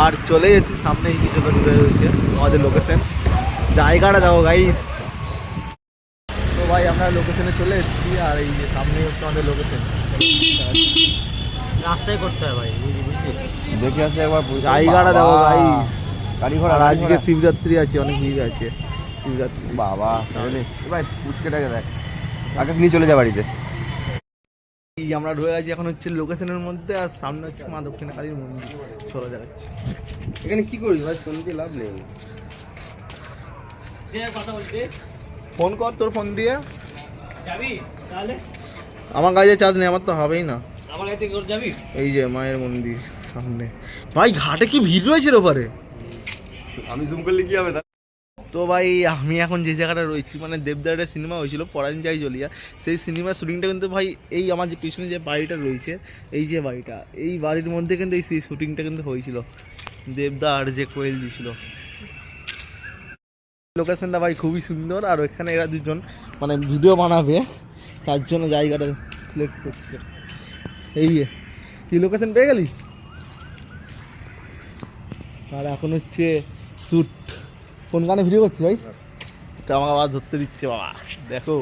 আর চলে এসেছি সামনে এই কিছু রয়েছে আমাদের লোকেশন, জায়গাটা দেখো গাইস। তো ভাই আমরা লোকেশনে চলে এসেছি আর এই যে সামনে হচ্ছে আমাদের লোকেশন। রাস্তায় করতে হয় ভাই, বুঝলি দেখে আসলে একবার জায়গাটা দেখো গাইস। গাড়ি ঘোড়া আর আজকে শিবরাত্রি আছে, অনেক ভিড় আছে শিবরাত্রি। বাবা ভাই পুচকেটাকে দেখ, আগে নিয়ে চলে যা বাড়িতে। এই আমরা ঢুকে গেছি এখন হচ্ছে লোকেশনের মধ্যে, আর সামনে হচ্ছে মা দক্ষিণা কালীর মন্দির চলে যাচ্ছে। এখানে কি করিস ভাই, ফোন দিয়ে লাভ নেই। কথা বলতে ফোন কর, তোর ফোন দিয়ে। যাবি তাহলে? আমার কাছে চার্জ নেই, আমার তো হবেই না। আমার এতে করে যাবি? এই যে মায়ের মন্দির সামনে। ভাই ঘাটে কি ভিড় রয়েছে রে ওপারে। আমি জুম করলে কি হবে? তো ভাই আমি এখন যে জায়গাটা রয়েছি, মানে দেবদারের সিনেমা হয়েছিল পরাঞ্জাই জ্বলিয়া, সেই সিনেমার শুটিংটা কিন্তু ভাই এই আমার যে পিছনে যে বাড়িটা রয়েছে, এই যে বাড়িটা, এই বাড়ির মধ্যে কিন্তু এই শুটিংটা কিন্তু হয়েছিল, দেবদার যে কোয়েল দিয়েছিল। লোকেশনটা ভাই খুবই সুন্দর, আর ওখানে এরা দুজন মানে ভিডিও বানাবে, তার জন্য জায়গাটা সিলেক্ট করছে। এই কি লোকেশন পেয়ে গেলি? আর এখন হচ্ছে শ্যুট। কোন গানে ভিডিও করছিস ভাই? এটা আমাকে আবার ধরতে দিচ্ছে বাবা, দেখো।